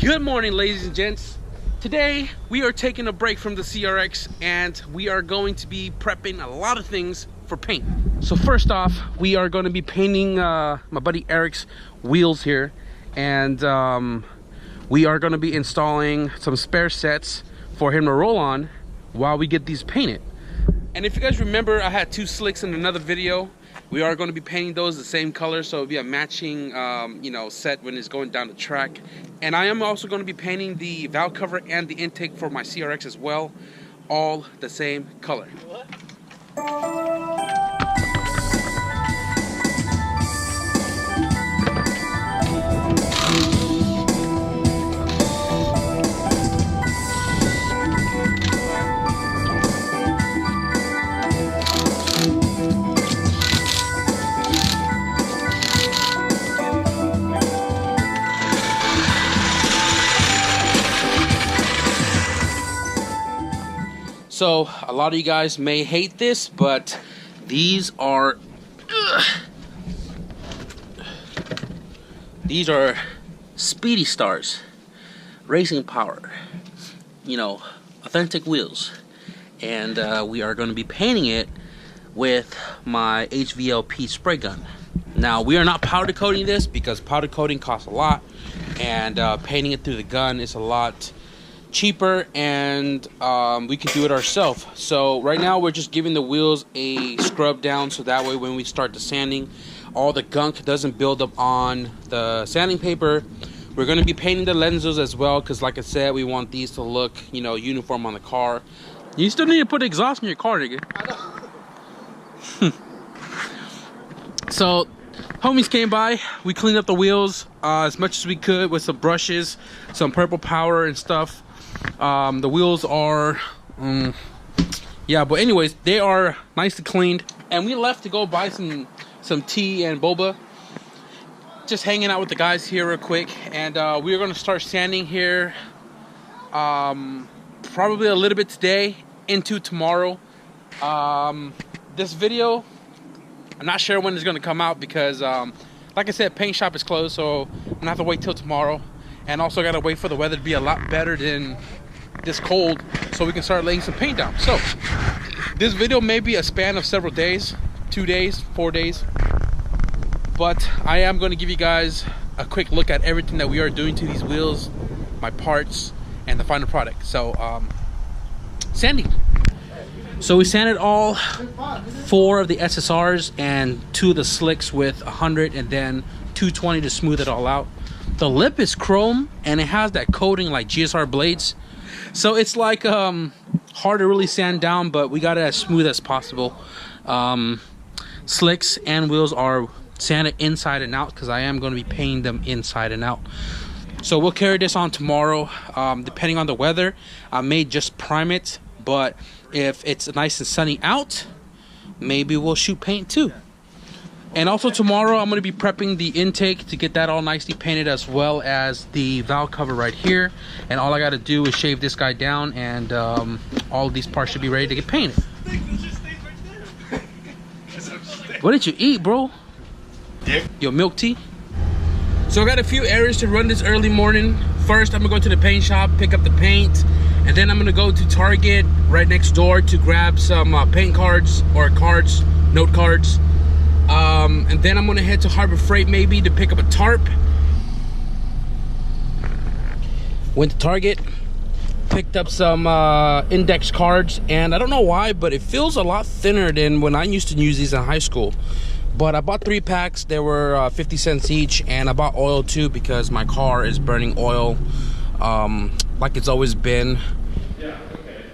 Good morning, ladies and gents. Today we are taking a break from the CRX and we are going to be prepping a lot of things for paint. So first off, we are going to be painting my buddy Eric's wheels here, and we are going to be installing some spare sets for him to roll on while we get these painted. And if you guys remember, I had two slicks in another video. We are going to be painting those the same color, so it'll be a matching set when it's going down the track. And I am also going to be painting the valve cover and the intake for my CRX as well, all the same color. So a lot of you guys may hate this, but these are Speedy Stars Racing Power, authentic wheels, and we are going to be painting it with my HVLP spray gun. Now we are not powder coating this because powder coating costs a lot, and painting it through the gun is a lot cheaper, and we can do it ourselves. So right now we're just giving the wheels a scrub down, so that way when we start the sanding, all the gunk doesn't build up on the sanding paper. We're going to be painting the lenses as well, because like I said, we want these to look uniform on the car. You still need to put exhaust in your car, nigga. I know. So homies came by, we cleaned up the wheels as much as we could with some brushes, some purple powder and stuff. The wheels are but anyways, they are nicely cleaned, and we left to go buy some tea and boba, just hanging out with the guys here real quick. And we're going to start sanding here probably a little bit today into tomorrow. This video, I'm not sure when it's going to come out because like I said, paint shop is closed, so I'm gonna have to wait till tomorrow. And also gotta wait for the weather to be a lot better than this cold, so we can start laying some paint down. So this video may be a span of several days, 2 days, 4 days, but I am going to give you guys a quick look at everything that we are doing to these wheels, my parts, and the final product. So sanding. So we sanded all 4 of the SSRs and 2 of the slicks with 100 and then 220 to smooth it all out. The lip is chrome and it has that coating like GSR blades, so it's like hard to really sand down, but we got it as smooth as possible. Slicks and wheels are sanded inside and out because I am going to be painting them inside and out. So we'll carry this on tomorrow. Depending on the weather, I may just prime it, but if it's nice and sunny out, maybe we'll shoot paint too. And also tomorrow I'm going to be prepping the intake to get that all nicely painted, as well as the valve cover right here. And all I got to do is shave this guy down, and all of these parts should be ready to get painted. What did you eat, bro? Dick. Your milk tea? So I got a few errands to run this early morning. First, I'm going to go to the paint shop, pick up the paint. And then I'm going to go to Target right next door to grab some paint cards, or cards, note cards. And then I'm going to head to Harbor Freight maybe to pick up a tarp. Went to Target, picked up some index cards, and I don't know why, but it feels a lot thinner than when I used to use these in high school. But I bought 3 packs. They were 50 cents each, and I bought oil too because my car is burning oil like it's always been. Yeah, okay.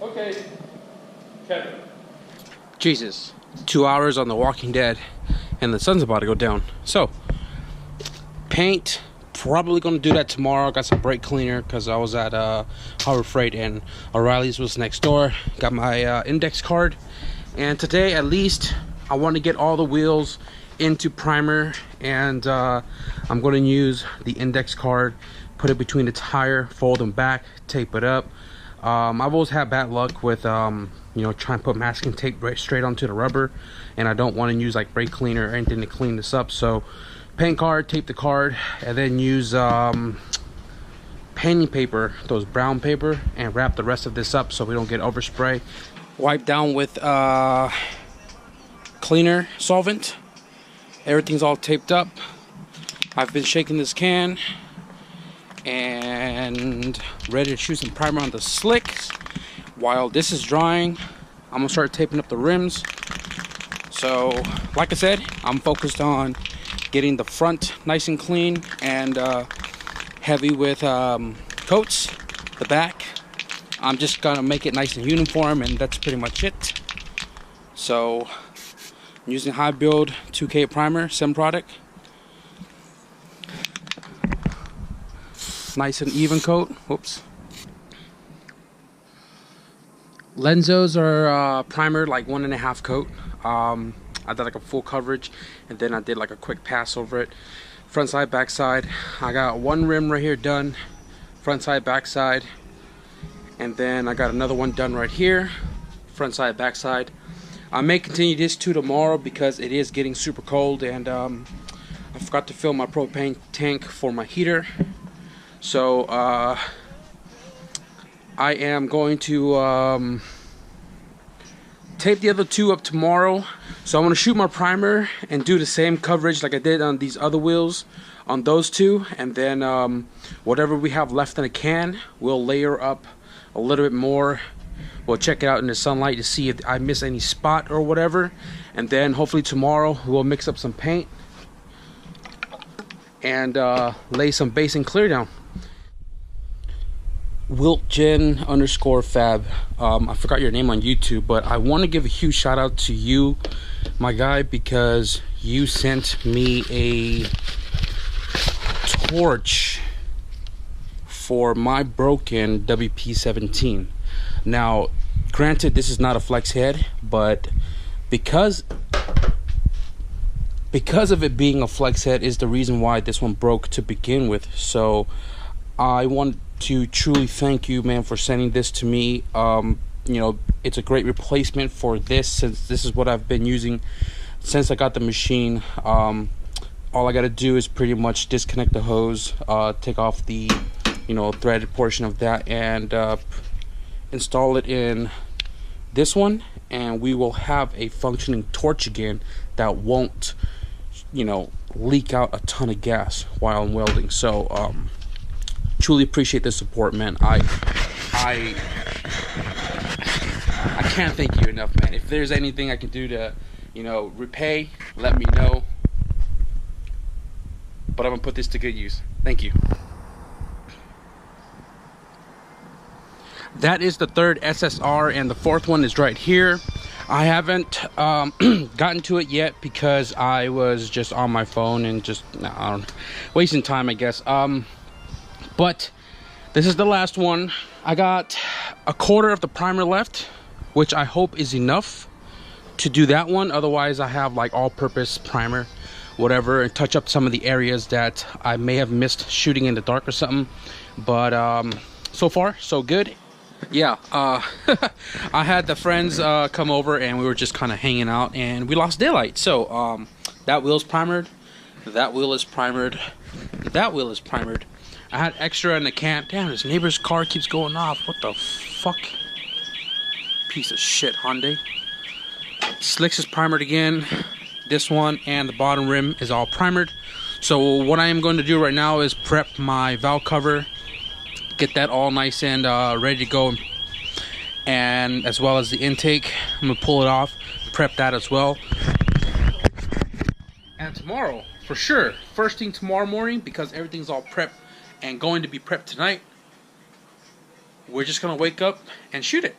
Okay, Kevin. Jesus, 2 hours on The Walking Dead, and the sun's about to go down. So, paint, probably gonna do that tomorrow. Got some brake cleaner because I was at Harbor Freight and O'Reilly's was next door. Got my index card, and today at least I want to get all the wheels into primer, and I'm going to use the index card, put it between the tire, fold them back, tape it up. I've always had bad luck with you know, trying to put masking tape right straight onto the rubber, and I don't want to use like brake cleaner or anything to clean this up. So paint card, tape the card, and then use painting paper, those brown paper, and wrap the rest of this up so we don't get overspray. Wipe down with cleaner solvent. Everything's all taped up. I've been shaking this can and ready to shoot some primer on the slicks. While this is drying, I'm gonna start taping up the rims. So like I said, I'm focused on getting the front nice and clean and heavy with coats. The back, I'm just gonna make it nice and uniform, and that's pretty much it. So I'm using High Build 2K primer, Sim product. Nice and even coat. Whoops. Lenzos are primer, like 1.5 coat. I did like a full coverage, and then I did like a quick pass over it. Front side, back side. I got one rim right here done, front side, back side, and then I got another one done right here, front side, back side. I may continue this to tomorrow because it is getting super cold, and I forgot to fill my propane tank for my heater. So I am going to tape the other two up tomorrow. So I'm going to shoot my primer and do the same coverage like I did on these other wheels on those two, and then whatever we have left in a can, we'll layer up a little bit more. We'll check it out in the sunlight to see if I miss any spot or whatever, and then hopefully tomorrow we'll mix up some paint and lay some base and clear down. WiltGen_Fab. I forgot your name on YouTube, but I want to give a huge shout out to you, my guy, because you sent me a torch for my broken WP17. Now, granted, this is not a flex head, but because of it being a flex head is the reason why this one broke to begin with. So I want to truly thank you, man, for sending this to me. You know, it's a great replacement for this, since this is what I've been using since I got the machine. All I got to do is pretty much disconnect the hose, take off the, you know, threaded portion of that, and install it in this one, and we will have a functioning torch again that won't, you know, leak out a ton of gas while I'm welding. So truly appreciate the support, man. I can't thank you enough, man. If there's anything I can do to, you know, repay, let me know. But I'm gonna put this to good use. Thank you. That is the third SSR, and the fourth one is right here. I haven't gotten to it yet because I was just on my phone and just wasting time, I guess. But this is the last one. I got a quarter of the primer left, which I hope is enough to do that one. Otherwise, I have like all-purpose primer, whatever, and touch up some of the areas that I may have missed shooting in the dark or something. But so far, so good. Yeah, I had the friends come over, and we were just kind of hanging out, and we lost daylight. So that wheel's primered, that wheel is primered, that wheel is primered. I had extra in the can. Damn, this neighbor's car keeps going off. What the fuck? Piece of shit, Hyundai. Slicks is primered again. This one and the bottom rim is all primered. So what I am going to do right now is prep my valve cover, get that all nice and ready to go, and as well as the intake. I'm gonna pull it off, prep that as well. And tomorrow, for sure, first thing tomorrow morning, because everything's all prepped and going to be prepped tonight, we're just gonna wake up and shoot it.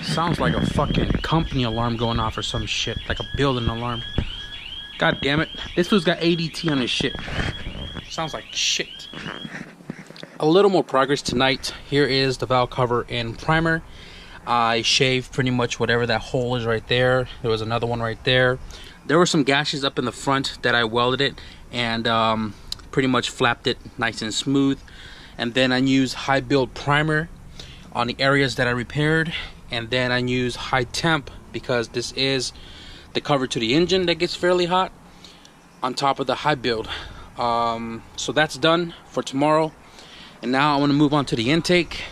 Sounds like a fucking company alarm going off or some shit, like a building alarm. God damn it. This dude's got ADT on his shit. Sounds like shit. A little more progress tonight. Here is the valve cover and primer. I shaved pretty much whatever that hole is right there. There was another one right there. There were some gashes up in the front that I welded it and pretty much flapped it nice and smooth. And then I used high build primer on the areas that I repaired, and then I use high temp because this is the cover to the engine that gets fairly hot on top of the high build. So that's done for tomorrow, and now I want to move on to the intake.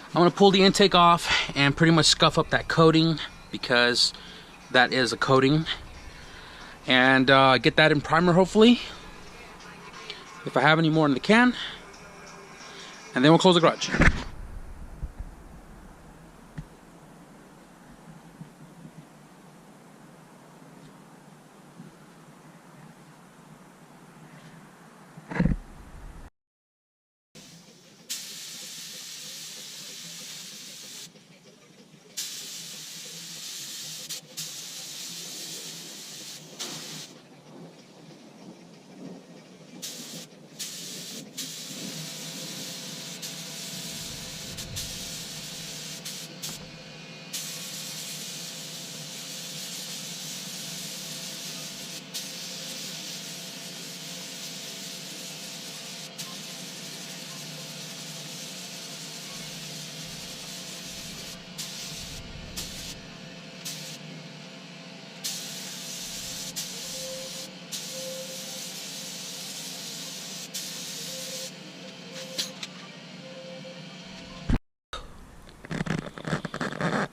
I'm going to pull the intake off and pretty much scuff up that coating, because that is a coating, and get that in primer hopefully, if I have any more in the can, and then we'll close the garage.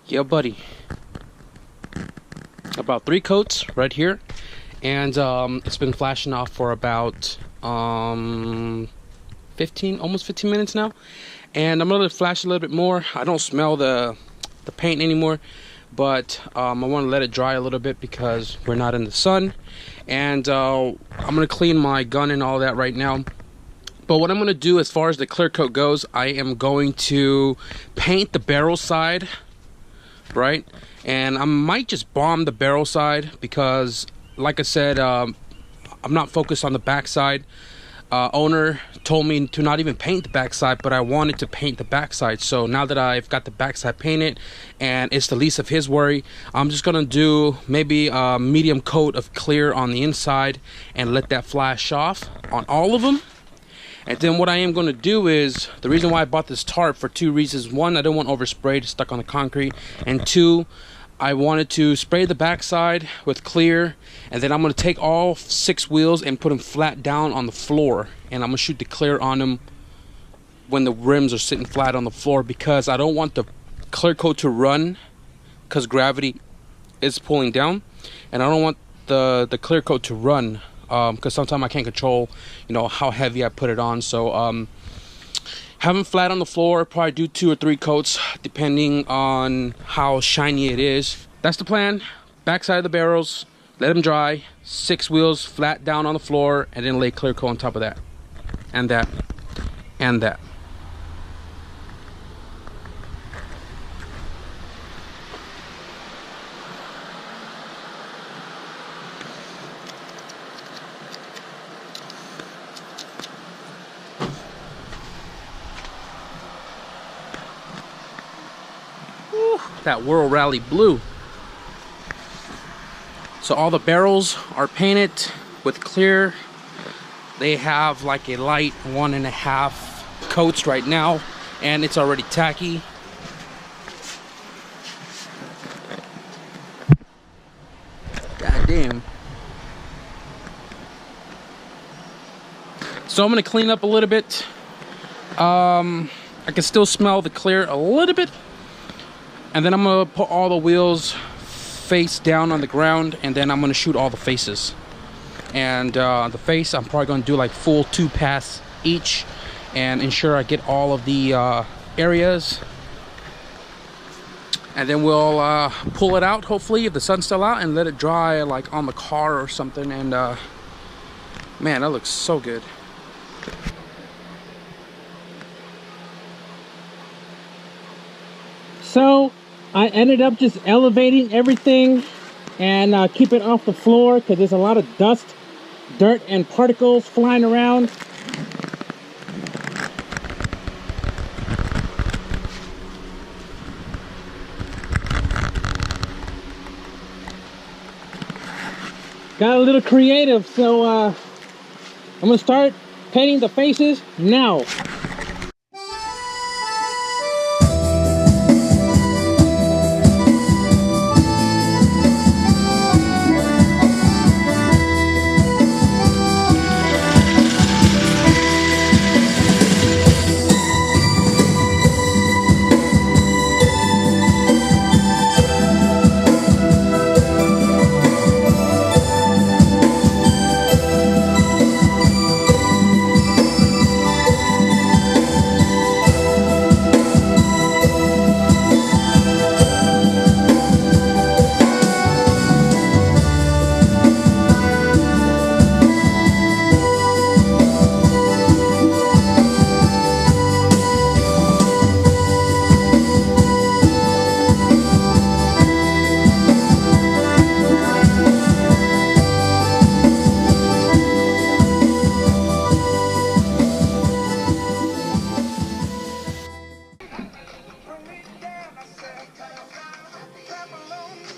Yeah, buddy. About 3 coats right here, and it's been flashing off for about 15, almost 15 minutes now. And I'm gonna flash a little bit more. I don't smell the paint anymore, but I want to let it dry a little bit because we're not in the sun. And I'm gonna clean my gun and all that right now. But what I'm gonna do as far as the clear coat goes, I am going to paint the barrel side, right? And I might just bomb the barrel side because, like I said, I'm not focused on the back side. Owner told me to not even paint the back side, but I wanted to paint the back side. So now that I've got the back side painted and it's the least of his worry, I'm just gonna do maybe a medium coat of clear on the inside and let that flash off on all of them. And then what I am going to do is, the reason why I bought this tarp for 2 reasons. 1, I don't want oversprayed stuck on the concrete, and 2, I wanted to spray the backside with clear, and then I'm going to take all 6 wheels and put them flat down on the floor, and I'm going to shoot the clear on them when the rims are sitting flat on the floor, because I don't want the clear coat to run because gravity is pulling down, and I don't want the clear coat to run because sometimes I can't control, you know, how heavy I put it on. So have them flat on the floor, probably do 2 or 3 coats depending on how shiny it is. That's the plan. Backside of the barrels, let them dry, 6 wheels flat down on the floor, and then lay clear coat on top of that, and that, and that. That World Rally blue. So all the barrels are painted with clear. They have like a light 1.5 coats right now, and it's already tacky. God damn. So I'm gonna clean up a little bit. I can still smell the clear a little bit. And then I'm gonna put all the wheels face down on the ground, and then I'm gonna shoot all the faces. And the face, I'm probably gonna do like full 2 pass each, and ensure I get all of the areas. And then we'll pull it out, hopefully, if the sun's still out, and let it dry like on the car or something. And man, that looks so good. So I ended up just elevating everything and keep it off the floor because there's a lot of dust, dirt, and particles flying around. got a little creative, so I'm gonna start painting the faces now.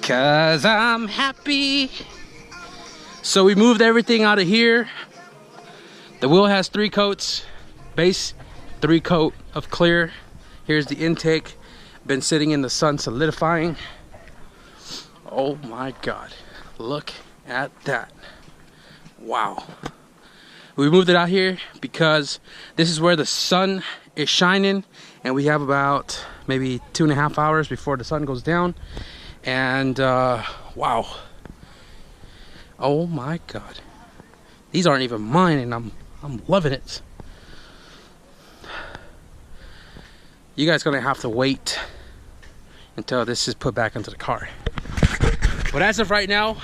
Cause I'm happy. So we moved everything out of here. The wheel has 3 coats, base 3 coat of clear. Here's the intake, been sitting in the sun solidifying. Oh my God, look at that. Wow. We moved it out here because this is where the sun is shining, and we have about maybe 2.5 hours before the sun goes down. And wow, oh my God, these aren't even mine, and I'm loving it. You guys gonna have to wait until this is put back into the car. But as of right now,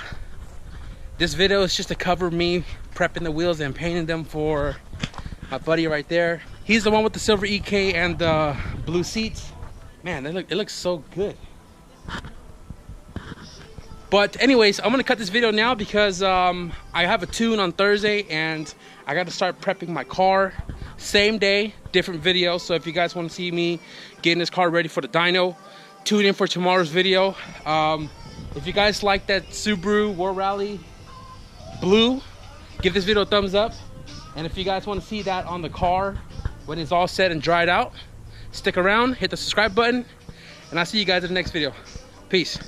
this video is just to cover me prepping the wheels and painting them for my buddy right there. He's the one with the silver EK and the blue seats. Man, it looks so good. But anyways, I'm gonna cut this video now because I have a tune on Thursday and I got to start prepping my car. Same day, different video. So if you guys want to see me getting this car ready for the dyno, tune in for tomorrow's video. If you guys like that Subaru World Rally blue, give this video a thumbs up. And if you guys want to see that on the car when it's all set and dried out, stick around, hit the subscribe button, and I'll see you guys in the next video. Peace.